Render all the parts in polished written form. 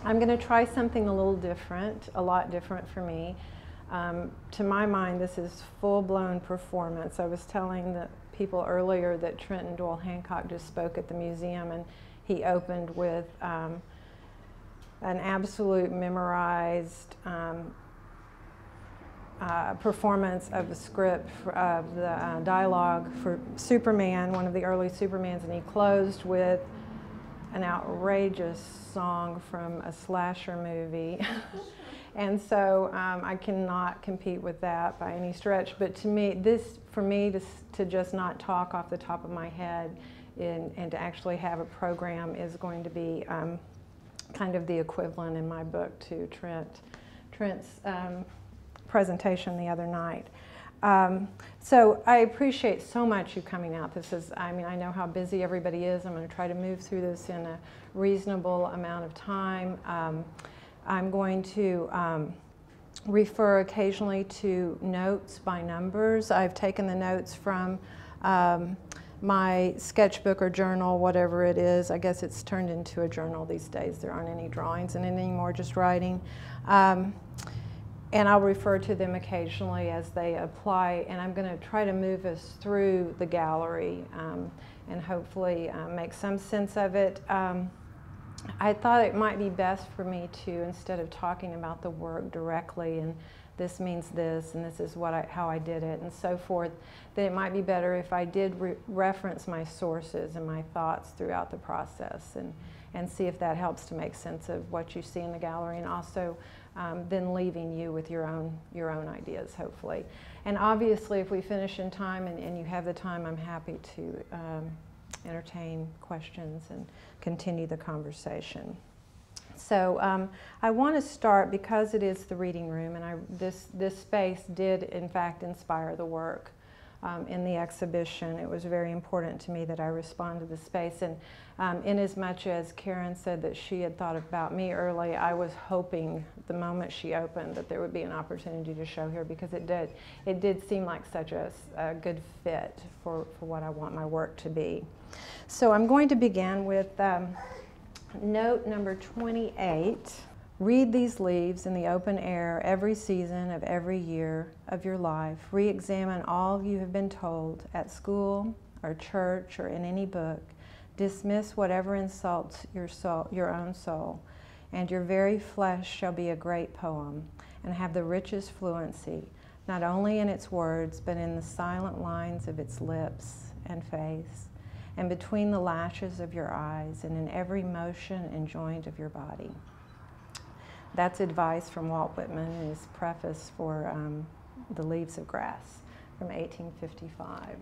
I'm going to try something a little different, a lot different for me. To my mind, this is full-blown performance. I was telling the people earlier that Trenton Doyle Hancock just spoke at the museum, and he opened with an absolute memorized performance of the script of the dialogue for Superman, one of the early Supermans, and he closed with an outrageous song from a slasher movie. And so I cannot compete with that by any stretch. But to me, for me to just not talk off the top of my head and to actually have a program is going to be kind of the equivalent in my book to Trent's presentation the other night. So I appreciate so much you coming out. This is, I mean, I know how busy everybody is. I'm going to try to move through this in a reasonable amount of time. I'm going to refer occasionally to notes by numbers. I've taken the notes from my sketchbook or journal, whatever it is. I guess it's turned into a journal these days. There aren't any drawings in it anymore, just writing. And I'll refer to them occasionally as they apply, and I'm going to try to move us through the gallery and hopefully make some sense of it. I thought it might be best for me to, instead of talking about the work directly and this means this and this is how I did it and so forth, that it might be better if I did reference my sources and my thoughts throughout the process and see if that helps to make sense of what you see in the gallery, and also then leaving you with your own ideas, hopefully. And obviously, if we finish in time and you have the time, I'm happy to entertain questions and continue the conversation. So I want to start, because it is the reading room, and this space did in fact inspire the work in the exhibition. It was very important to me that I respond to the space, and in as much as Karen said that she had thought about me early, I was hoping the moment she opened that there would be an opportunity to show here, because it did seem like such a good fit for what I want my work to be. So I'm going to begin with note number 28. Read these leaves in the open air every season of every year of your life. Re-examine all you have been told at school or church or in any book. Dismiss whatever insults your own soul, and your very flesh shall be a great poem and have the richest fluency, not only in its words, but in the silent lines of its lips and face, and between the lashes of your eyes, and in every motion and joint of your body. That's advice from Walt Whitman in his preface for The Leaves of Grass from 1855.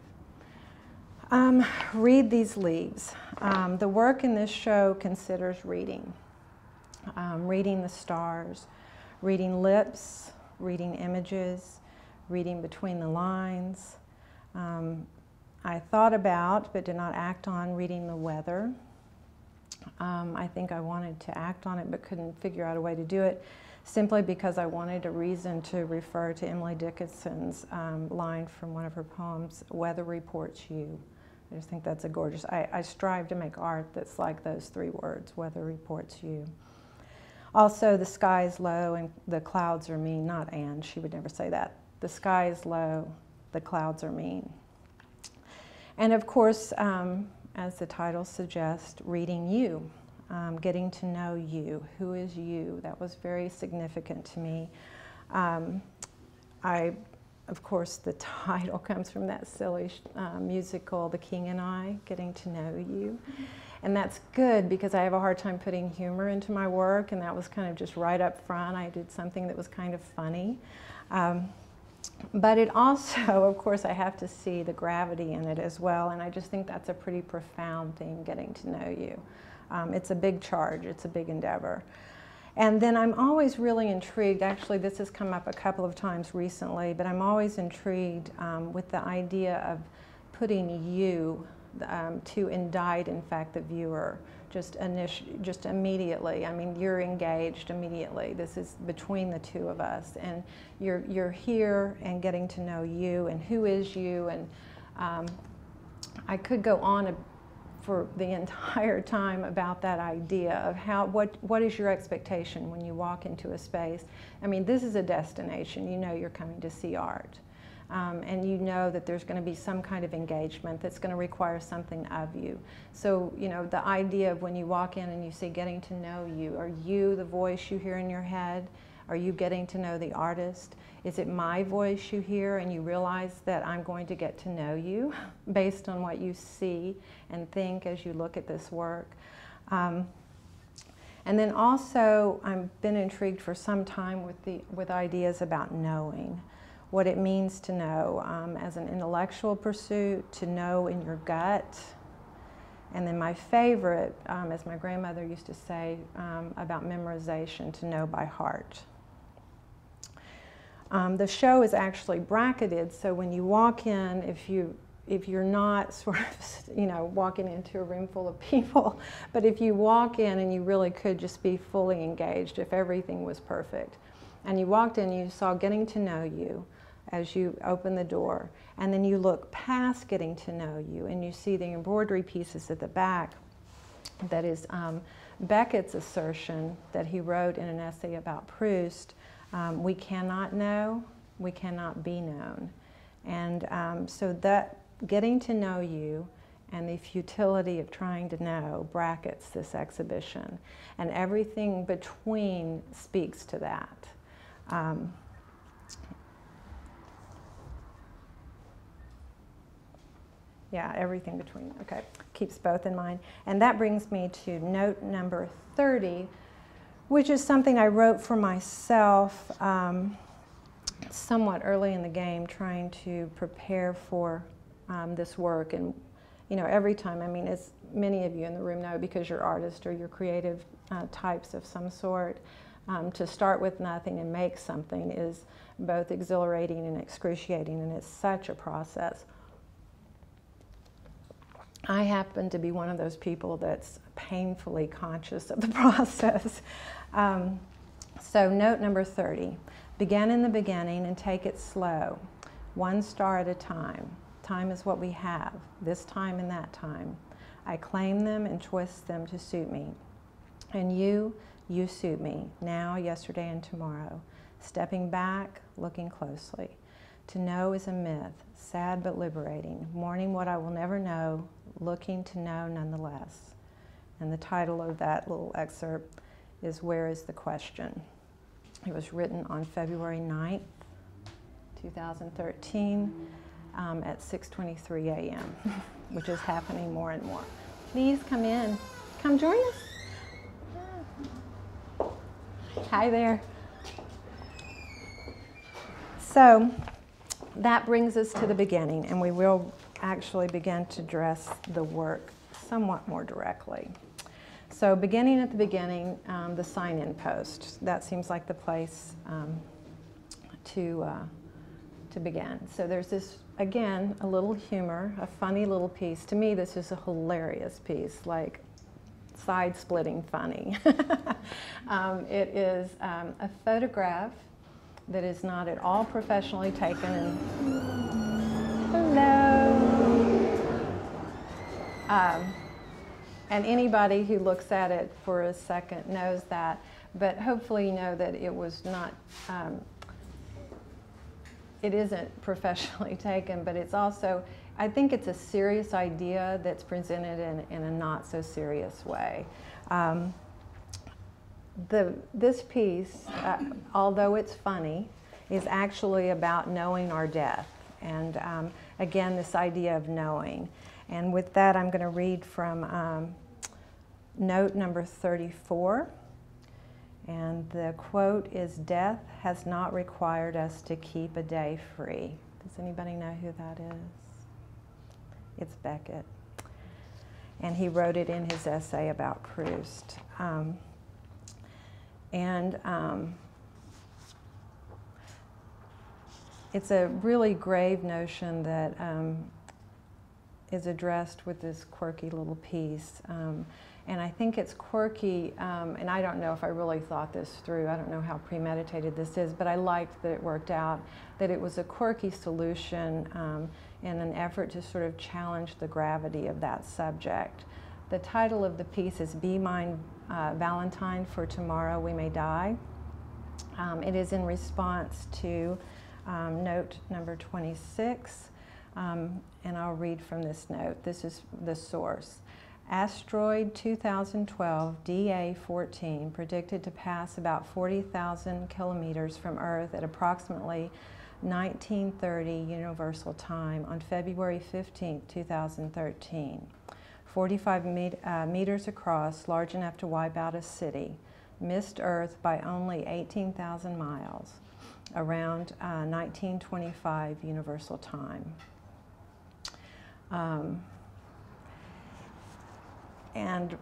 Read these leaves. The work in this show considers reading. Reading the stars, reading lips, reading images, reading between the lines. I thought about, but did not act on, reading the weather. I think I wanted to act on it but couldn't figure out a way to do it, simply because I wanted a reason to refer to Emily Dickinson's line from one of her poems, "Weather reports you." I just think that's a gorgeous, I strive to make art that's like those three words, weather reports you. Also, the sky is low and the clouds are mean, not Anne, she would never say that. The sky is low, the clouds are mean. And of course, as the title suggests, reading you, getting to know you. Who is you? That was very significant to me. Of course, the title comes from that silly musical, The King and I, Getting to Know You. And that's good because I have a hard time putting humor into my work, and that was kind of just right up front. I did something that was kind of funny. But it also, of course, I have to see the gravity in it as well, and I just think that's a pretty profound thing, getting to know you. It's a big charge, it's a big endeavor. And then I'm always really intrigued, actually this has come up a couple of times recently, but I'm always intrigued with the idea of putting you to indict, in fact, the viewer just immediately. I mean, you're engaged immediately. This is between the two of us, and you're here and getting to know you and who is you. And I could go on for the entire time about that idea of what is your expectation when you walk into a space. I mean, this is a destination. You know you're coming to see art. And you know that there's going to be some kind of engagement that's going to require something of you. So, you know, the idea of when you walk in and you say getting to know you, are you the voice you hear in your head? Are you getting to know the artist? Is it my voice you hear and you realize that I'm going to get to know you based on what you see and think as you look at this work? And then also, I've been intrigued for some time with ideas about knowing. What it means to know as an intellectual pursuit, to know in your gut. And then my favorite, as my grandmother used to say, about memorization, to know by heart. The show is actually bracketed, so when you walk in, if you're not sort of, you know, walking into a room full of people, but if you walk in and you really could just be fully engaged, if everything was perfect, and you walked in, you saw getting to know you as you open the door, and then you look past getting to know you and you see the embroidery pieces at the back. That is Beckett's assertion that he wrote in an essay about Proust, we cannot know, we cannot be known. And so that getting to know you and the futility of trying to know brackets this exhibition, and everything between speaks to that. Yeah, everything between, okay, keeps both in mind. And that brings me to note number 30, which is something I wrote for myself somewhat early in the game, trying to prepare for this work. And, you know, every time, I mean, as many of you in the room know, because you're artists or you're creative types of some sort, to start with nothing and make something is both exhilarating and excruciating, and it's such a process. I happen to be one of those people that's painfully conscious of the process. So note number 30, begin in the beginning and take it slow, one star at a time. Time is what we have, this time and that time. I claim them and twist them to suit me. And you suit me, now, yesterday, and tomorrow. Stepping back, looking closely. To know is a myth, sad but liberating, mourning what I will never know, looking to know nonetheless. And the title of that little excerpt is Where is the Question? It was written on February 9th, 2013 at 6:23 a.m., which is happening more and more. Please come in. Come join us. Hi there. So that brings us to the beginning, and we will actually begin to address the work somewhat more directly. So beginning at the beginning, the sign-in post. That seems like the place to begin. So there's this, again, a little humor, a funny little piece. To me, this is a hilarious piece, like side-splitting funny. It is a photograph that is not at all professionally taken. And hello. And anybody who looks at it for a second knows that, but hopefully you know that it was not, it isn't professionally taken, but it's also, I think it's a serious idea that's presented in a not so serious way. This piece, although it's funny, is actually about knowing our death. And again, this idea of knowing. And with that, I'm going to read from note number 34. And the quote is, "Death has not required us to keep a day free." Does anybody know who that is? It's Beckett. And he wrote it in his essay about Proust. It's a really grave notion that is addressed with this quirky little piece. And I think it's quirky, and I don't know if I really thought this through. I don't know how premeditated this is, but I liked that it worked out, that it was a quirky solution in an effort to sort of challenge the gravity of that subject. The title of the piece is Be Mine Valentine, for Tomorrow We May Die. It is in response to note number 26, and I'll read from this note. This is the source. Asteroid 2012 DA14 predicted to pass about 40,000 kilometers from Earth at approximately 1930 Universal Time on February 15, 2013. 45 meters across, large enough to wipe out a city. Missed Earth by only 18,000 miles, around 1925 Universal Time. And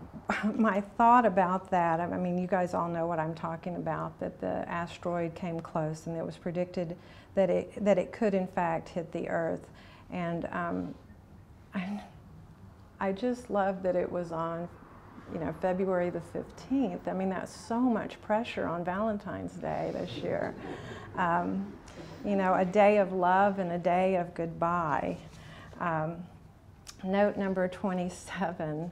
my thought about that, I mean, you guys all know what I'm talking about, that the asteroid came close and it was predicted that it could in fact hit the Earth. And I just love that it was on, you know, February the 15th. I mean, that's so much pressure on Valentine's Day this year. You know, a day of love and a day of goodbye. Note number 27,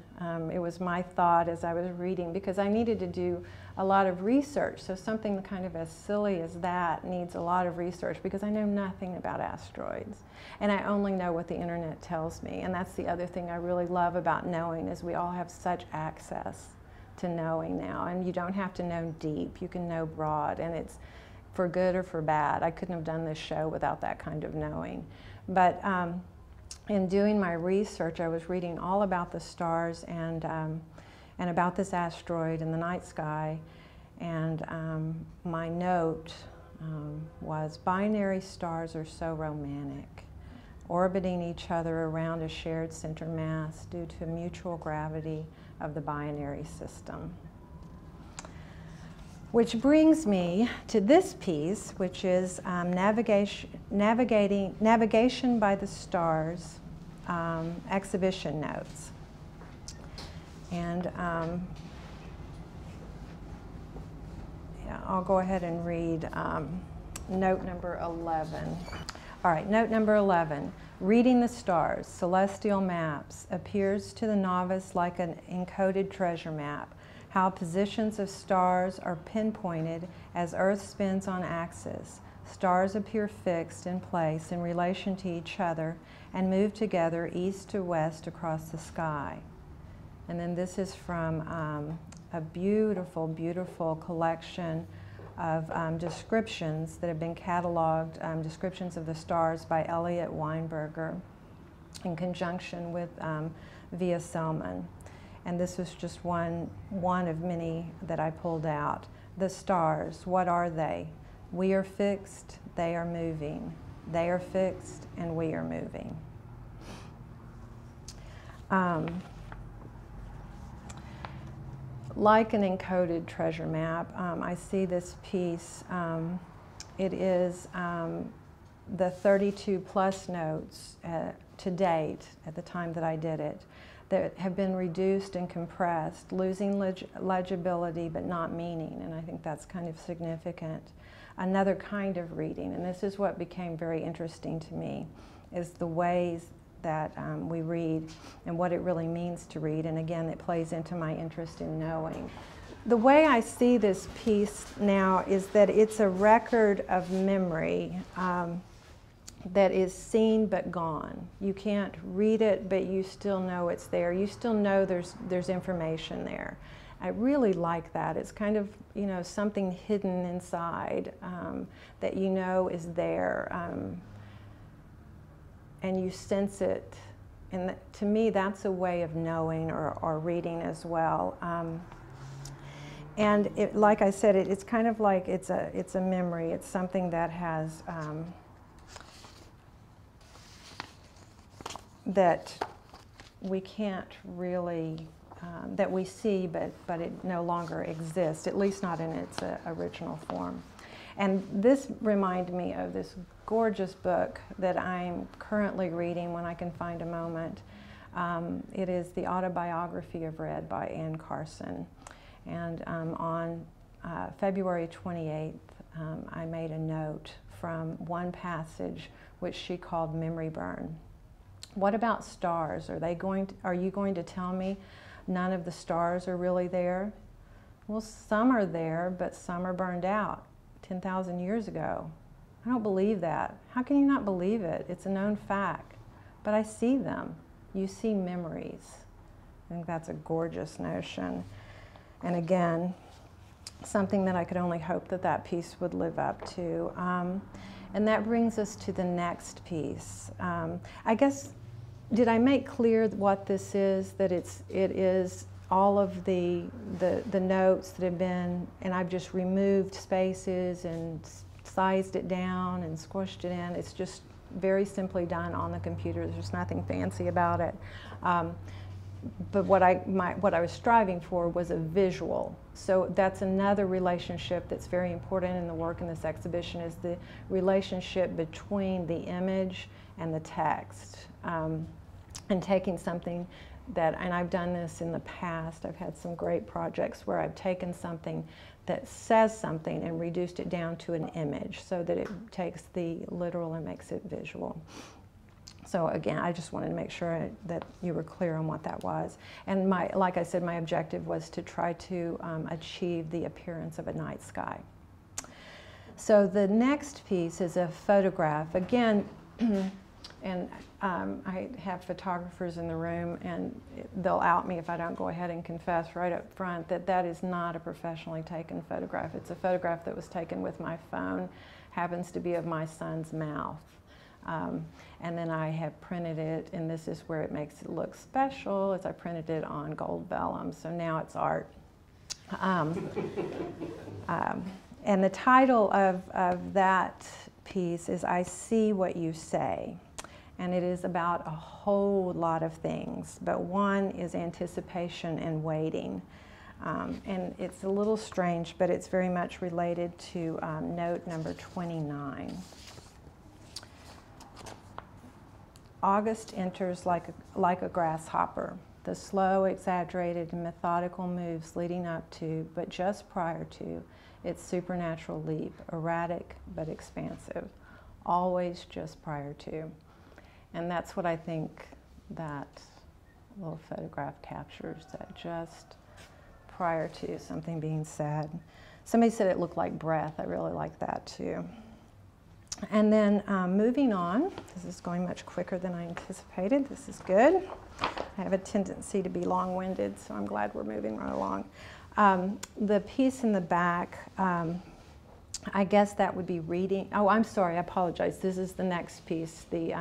it was my thought as I was reading, because I needed to do a lot of research. So something kind of as silly as that needs a lot of research, because I know nothing about asteroids. And I only know what the internet tells me. And that's the other thing I really love about knowing, is we all have such access to knowing now. And you don't have to know deep, you can know broad. And it's for good or for bad. I couldn't have done this show without that kind of knowing. But in doing my research, I was reading all about the stars and about this asteroid in the night sky. And my note was, binary stars are so romantic, orbiting each other around a shared center mass due to mutual gravity of the binary system. Which brings me to this piece, which is Navigation by the Stars, exhibition notes. And yeah, I'll go ahead and read note number 11. All right, note number 11. Reading the stars, celestial maps, appears to the novice like an encoded treasure map. How positions of stars are pinpointed as Earth spins on axis. Stars appear fixed in place in relation to each other and move together east to west across the sky. And then this is from a beautiful, beautiful collection of descriptions that have been cataloged, descriptions of the stars by Elliot Weinberger in conjunction with Via Selman. And this was just one of many that I pulled out. The stars, what are they? We are fixed, they are moving. They are fixed, and we are moving. Like an encoded treasure map, I see this piece. It is the 32 plus notes to date, at the time that I did it, that have been reduced and compressed, losing legibility but not meaning, and I think that's kind of significant. Another kind of reading, and this is what became very interesting to me, is the ways that we read and what it really means to read, and again, it plays into my interest in knowing. The way I see this piece now is that it's a record of memory that is seen but gone. You can't read it, but you still know it's there. You still know there's information there. I really like that. It's kind of, you know, something hidden inside that you know is there, and you sense it. And to me, that's a way of knowing or reading as well. And it, like I said, it's kind of like it's a memory. It's something that has that we can't really, that we see, but it no longer exists, at least not in its original form. And this reminded me of this gorgeous book that I'm currently reading when I can find a moment. It is the autobiography of Red by Anne Carson. And on February 28th, I made a note from one passage which she called Memory Burn. What about stars? Are you going to tell me none of the stars are really there? Well, some are there, but some are burned out 10,000 years ago. I don't believe that. How can you not believe it? It's a known fact. But I see them. You see memories. I think that's a gorgeous notion. And again, something that I could only hope that that piece would live up to. And that brings us to the next piece. I guess, did I make clear what this is? That it is all of the notes that have been, and I've just removed spaces and sized it down and squished it in. It's just very simply done on the computer. There's nothing fancy about it. But what I was striving for was a visual. So that's another relationship that's very important in the work in this exhibition, is the relationship between the image and the text. And taking something that, and I've done this in the past, I've had some great projects where I've taken something that says something and reduced it down to an image so that it takes the literal and makes it visual. So again, I just wanted to make sure that you were clear on what that was. And like I said, my objective was to try to achieve the appearance of a night sky. So the next piece is a photograph. Again, and I have photographers in the room, and they'll out me if I don't go ahead and confess right up front that that is not a professionally taken photograph. It's a photograph that was taken with my phone, happens to be of my son's mouth. And then I have printed it, and this is where it makes it look special, is I printed it on gold vellum, so now it's art. And the title of that piece is I See What You Say. And it is about a whole lot of things, but one is anticipation and waiting. And it's a little strange, but it's very much related to note number 29. August enters like a grasshopper, the slow, exaggerated, and methodical moves leading up to, but just prior to, its supernatural leap, erratic but expansive, always just prior to. And that's what I think that little photograph captures, that just prior to something being said. Somebody said it looked like breath. I really like that too. And then moving on, this is going much quicker than I anticipated. This is good. I have a tendency to be long-winded, so I'm glad we're moving right along. The piece in the back, I guess that would be reading. Oh, I'm sorry, I apologize. This is the next piece, the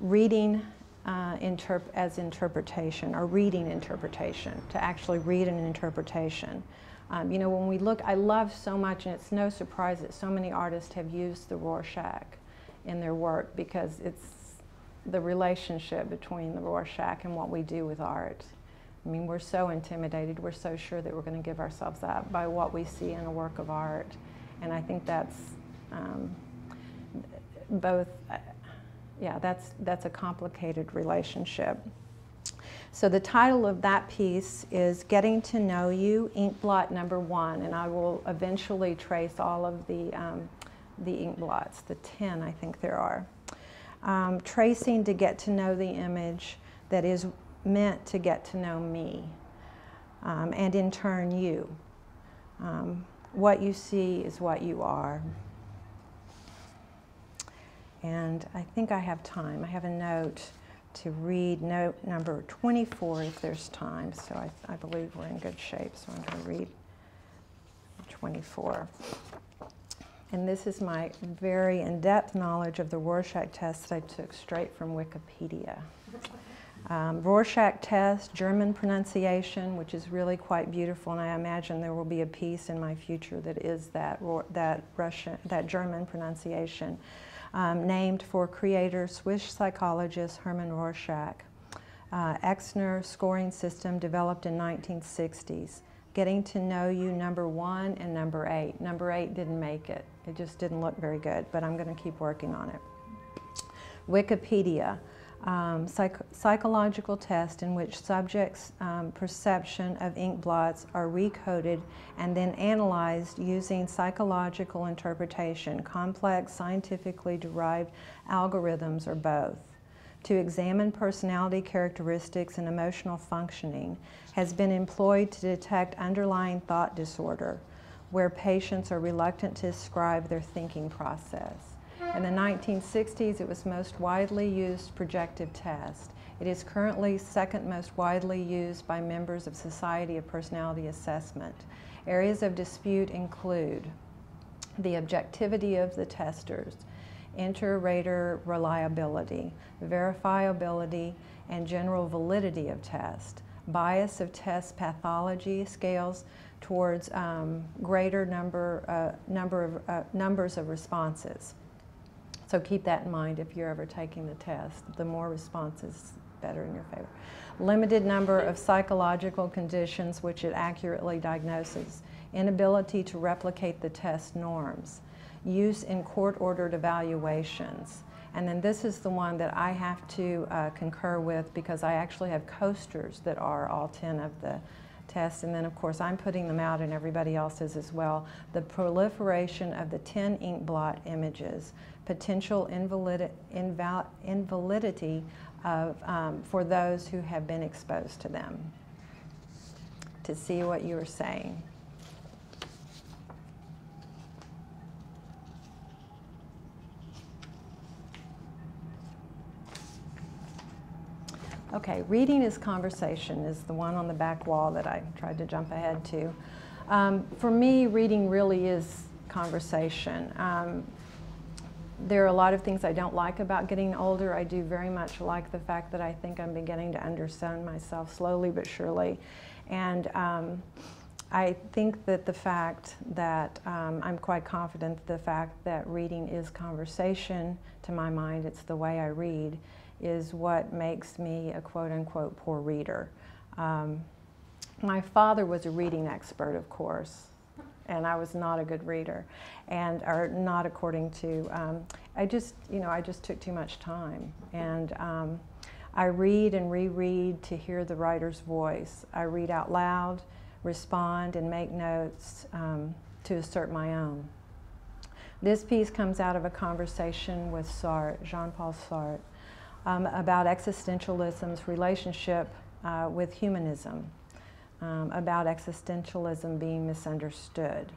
reading as interpretation, or reading interpretation, to actually read an interpretation. You know, when we look, I love so much, and it's no surprise that so many artists have used the Rorschach in their work, because it's the relationship between the Rorschach and what we do with art. I mean, we're so intimidated, we're so sure that we're going to give ourselves up by what we see in a work of art. And I think that's both, yeah, that's a complicated relationship. So the title of that piece is Getting to Know You, Ink Blot number 1, and I will eventually trace all of the ink blots, the 10 I think there are. Tracing to get to know the image that is meant to get to know me, and in turn you. What you see is what you are. And I think I have time. I have a note to read note number 24 if there's time. So I believe we're in good shape, so I'm going to read 24. And this is my very in-depth knowledge of the Rorschach test that I took straight from Wikipedia. Rorschach test, German pronunciation, which is really quite beautiful, and I imagine there will be a piece in my future that is that German pronunciation. Named for creator Swiss psychologist Hermann Rorschach. Exner scoring system developed in 1960s. Getting to Know You number 1 and number 8. Number 8 didn't make it. It just didn't look very good, but I'm going to keep working on it. Wikipedia. Psychological test in which subjects' perception of ink blots are recoded and then analyzed using psychological interpretation, complex, scientifically derived algorithms, or both. To examine personality characteristics and emotional functioning has been employed to detect underlying thought disorder, where patients are reluctant to describe their thinking process. In the 1960s, it was most widely used projective test. It is currently second most widely used by members of Society of Personality Assessment. Areas of dispute include the objectivity of the testers, inter-rater reliability, verifiability, and general validity of test, bias of test pathology scales towards greater numbers of responses. So keep that in mind if you're ever taking the test. The more responses, better in your favor. Limited number of psychological conditions which it accurately diagnoses. Inability to replicate the test norms. Use in court-ordered evaluations. And then this is the one that I have to concur with because I actually have coasters that are all 10 of the tests, and then of course I'm putting them out and everybody else is as well. The proliferation of the 10 ink blot images, potential invalidity of, for those who have been exposed to them. To see what you were saying. Okay, reading is conversation is the one on the back wall that I tried to jump ahead to. For me, reading really is conversation. There are a lot of things I don't like about getting older. I do very much like the fact that I think I'm beginning to understand myself slowly but surely. And I think that the fact that I'm quite confident the fact that reading is conversation, to my mind, it's the way I read, is what makes me a quote-unquote poor reader. My father was a reading expert, of course, and I was not a good reader, and or not according to. I just took too much time, and I read and reread to hear the writer's voice. I read out loud, respond, and make notes to assert my own. This piece comes out of a conversation with Sartre, Jean-Paul Sartre, about existentialism's relationship with humanism, about existentialism being misunderstood.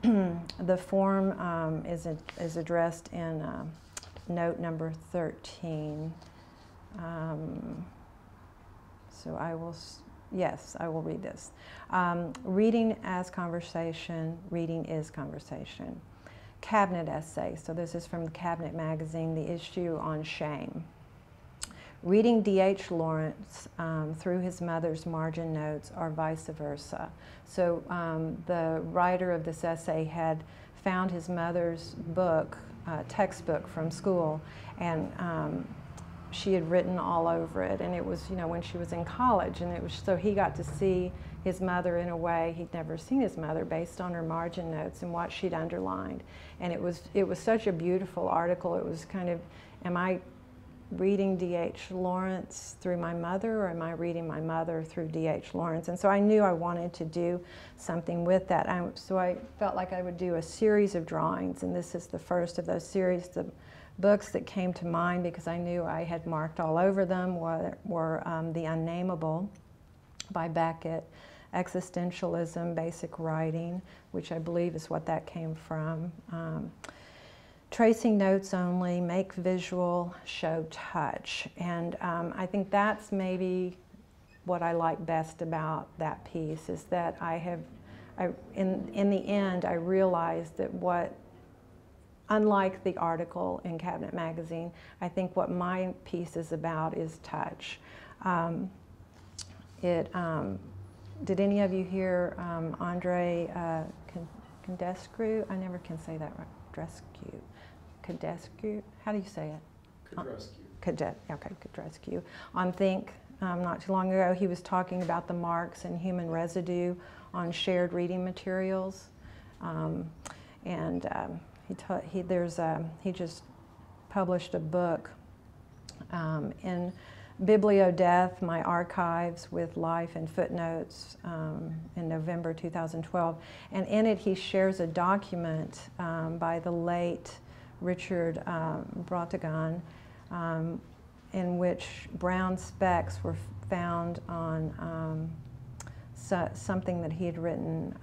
The form is addressed in note number 13. So I will, yes, I will read this. Reading as conversation, reading is conversation. Cabinet essay, so this is from the Cabinet magazine, the issue on shame. Reading D.H. Lawrence through his mother's margin notes or vice versa. So the writer of this essay had found his mother's book, textbook from school, and she had written all over it, and it was, you know, when she was in college, and it was, so he got to see his mother in a way he'd never seen his mother, based on her margin notes and what she'd underlined. And it was such a beautiful article. It was kind of, am I reading D.H. Lawrence through my mother, or am I reading my mother through D.H. Lawrence? And so I knew I wanted to do something with that. So I felt like I would do a series of drawings, and this is the first of those series. The books that came to mind, because I knew I had marked all over them, were The Unnamable by Beckett, Existentialism, Basic Writing, which I believe is what that came from, Tracing Notes Only, Make Visual, Show Touch. And I think that's maybe what I like best about that piece, is that in the end, I realized that unlike the article in Cabinet magazine, I think what my piece is about is touch. Did any of you hear Andre Codescu? I never can say that right. Codescu? How do you say it? Codescu. On Think, not too long ago, he was talking about the marks and human residue on shared reading materials. He just published a book In Bibliodeath, my archives with life and footnotes in November 2012. And in it, he shares a document by the late Richard Brautigan in which brown specks were found on something that he had written,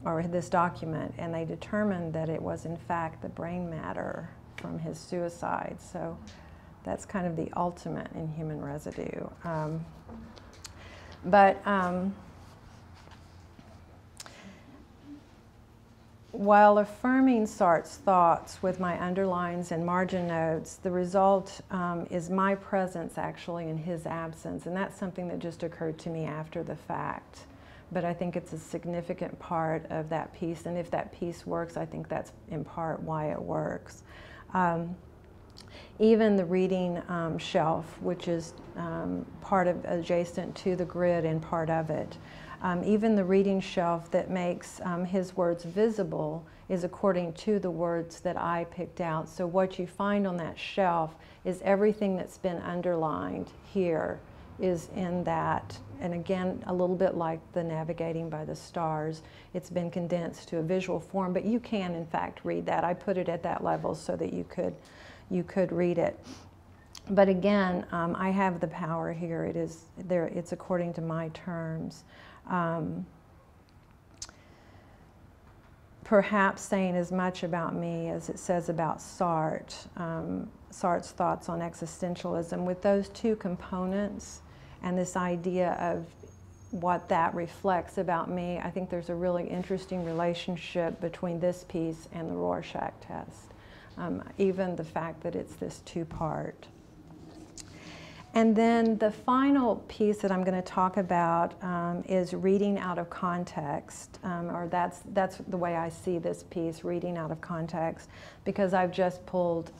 or this document, and they determined that it was in fact the brain matter from his suicide. So that's kind of the ultimate in human residue. While affirming Sartre's thoughts with my underlines and margin notes, the result is my presence actually in his absence, and that's something that just occurred to me after the fact. But I think it's a significant part of that piece, and if that piece works, I think that's in part why it works. Even the reading shelf, which is part of adjacent to the grid and part of it, even the reading shelf that makes his words visible is according to the words that I picked out. So what you find on that shelf is everything that's been underlined here is in that. And again, a little bit like the navigating by the stars, it's been condensed to a visual form, but you can in fact read that. I put it at that level so that you could read it. But again, I have the power here. It is there. It's according to my terms. Perhaps saying as much about me as it says about Sartre, Sartre's thoughts on existentialism. With those two components and this idea of what that reflects about me, I think there's a really interesting relationship between this piece and the Rorschach test. Even the fact that it's this two-part. And then the final piece that I'm going to talk about is reading out of context, or that's the way I see this piece, reading out of context, because I've just pulled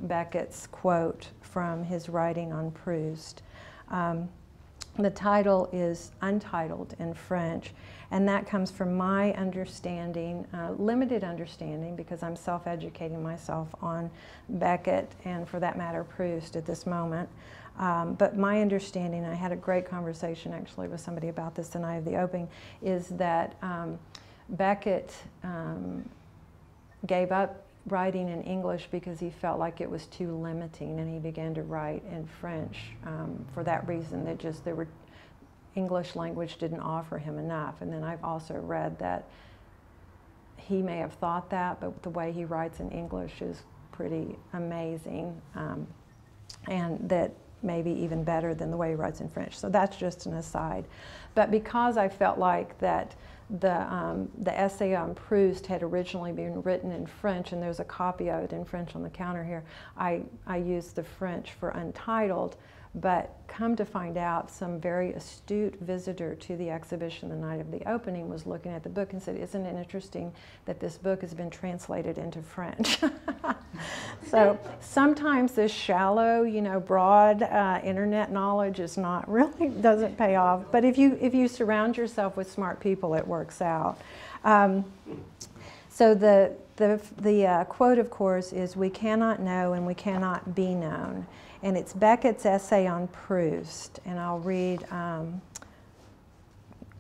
Beckett's quote from his writing on Proust. The title is Untitled in French, and that comes from my understanding, limited understanding, because I'm self-educating myself on Beckett and, for that matter, Proust at this moment. But my understanding, I had a great conversation actually with somebody about this the night of the opening, is that Beckett gave up writing in English because he felt like it was too limiting, and he began to write in French for that reason, that just there were English language didn't offer him enough. And then I've also read that he may have thought that, but the way he writes in English is pretty amazing, and that maybe even better than the way he writes in French. So that's just an aside. But because I felt like that the essay on Proust had originally been written in French, and there's a copy of it in French on the counter here, I used the French for Untitled. But come to find out, some very astute visitor to the exhibition the night of the opening was looking at the book and said, "Isn't it interesting that this book has been translated into French?" So sometimes this shallow, broad internet knowledge is not really, doesn't pay off. But if you surround yourself with smart people, it works out. So the quote, of course, is, "We cannot know and we cannot be known." And it's Beckett's essay on Proust. And I'll read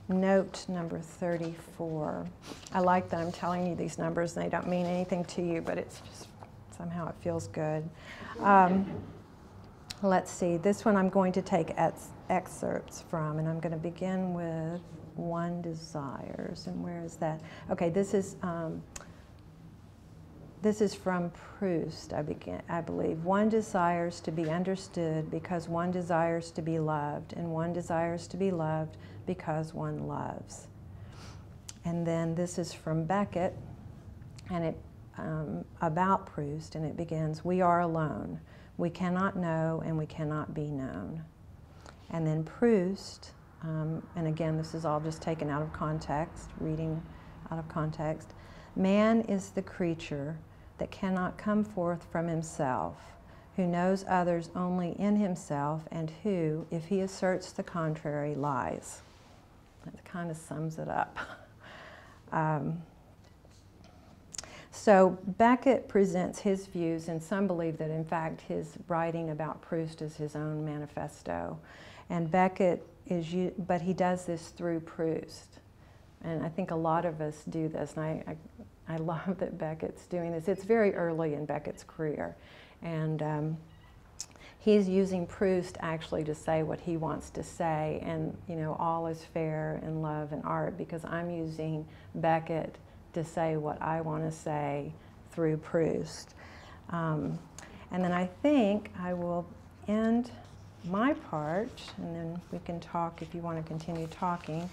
note number 34. I like that I'm telling you these numbers, and they don't mean anything to you, but it's just somehow it feels good. Let's see. This one I'm going to take excerpts from, and I'm going to begin with One Desires. And where is that? Okay, this is from Proust, I believe. One desires to be understood because one desires to be loved, and one desires to be loved because one loves. And then this is from Beckett, and it about Proust, and it begins, "We are alone. We cannot know and we cannot be known." And then Proust, and again, this is all just taken out of context, reading out of context. "Man is the creature that cannot come forth from himself, who knows others only in himself, and who, if he asserts the contrary, lies." That kind of sums it up. So Beckett presents his views, and some believe that in fact his writing about Proust is his own manifesto. And Beckett but he does this through Proust. And I think a lot of us do this, and I love that Beckett's doing this. It's very early in Beckett's career. And he's using Proust actually to say what he wants to say, and you know, all is fair in love and art, because I'm using Beckett to say what I want to say through Proust. And then I think I will end my part, and then we can talk if you want to continue talking.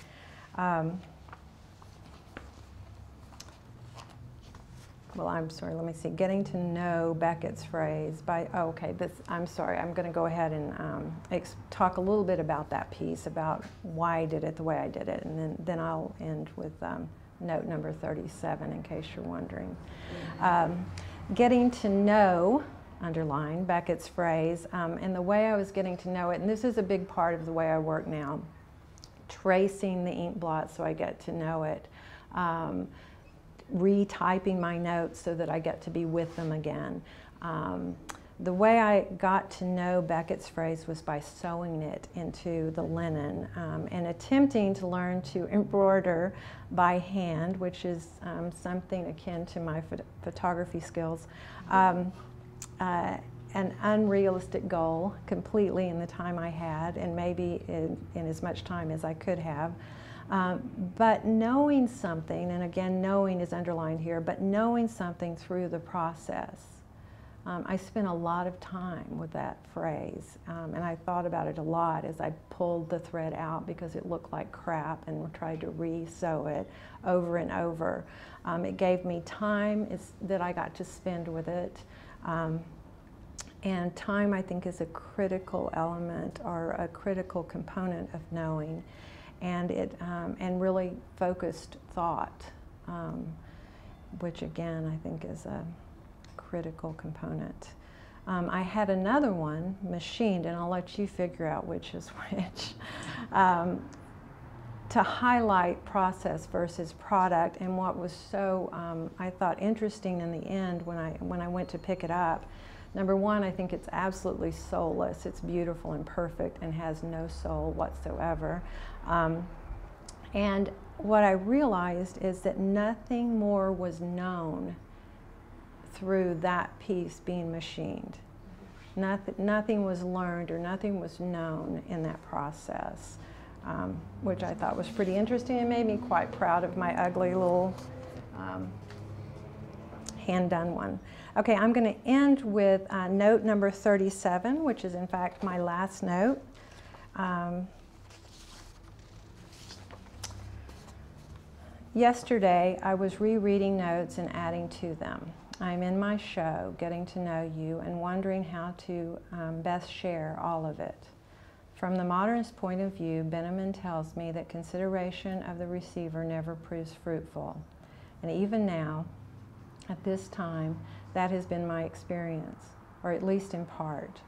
Well, I'm sorry, let me see. Getting to know Beckett's phrase by, oh, okay, I'm sorry, I'm going to go ahead and talk a little bit about that piece, about why I did it the way I did it, and then I'll end with note number 37, in case you're wondering. Getting to know, underline, Beckett's phrase, and the way I was getting to know it, and this is a big part of the way I work now, tracing the ink blot so I get to know it, retyping my notes so that I get to be with them again. The way I got to know Beckett's phrase was by sewing it into the linen and attempting to learn to embroider by hand, which is something akin to my photography skills. An unrealistic goal completely in the time I had, and maybe in as much time as I could have. But knowing something, and again, knowing is underlined here, but knowing something through the process. I spent a lot of time with that phrase, and I thought about it a lot as I pulled the thread out because it looked like crap, and tried to re-sew it over and over. It gave me time that I got to spend with it. And time, I think, is a critical element or a critical component of knowing. And and really focused thought, which again I think is a critical component. I had another one machined, and I'll let you figure out which is which, to highlight process versus product. And what was so I thought interesting in the end when I went to pick it up. Number one, I think it's absolutely soulless. It's beautiful and perfect and has no soul whatsoever. And what I realized is that nothing more was known through that piece being machined. Nothing was learned or nothing was known in that process, which I thought was pretty interesting and made me quite proud of my ugly little hand-done one. Okay, I'm going to end with note number 37, which is in fact my last note. Yesterday, I was rereading notes and adding to them. I'm in my show, getting to know you, and wondering how to best share all of it. From the modernist point of view, Benjamin tells me that consideration of the receiver never proves fruitful. And even now, at this time, that has been my experience, or at least in part.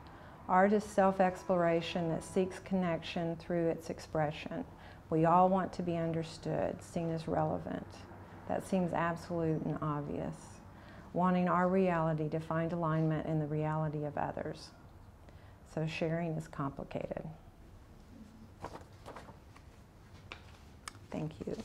Art is self-exploration that seeks connection through its expression. We all want to be understood, seen as relevant. That seems absolute and obvious. Wanting our reality to find alignment in the reality of others. So sharing is complicated. Thank you.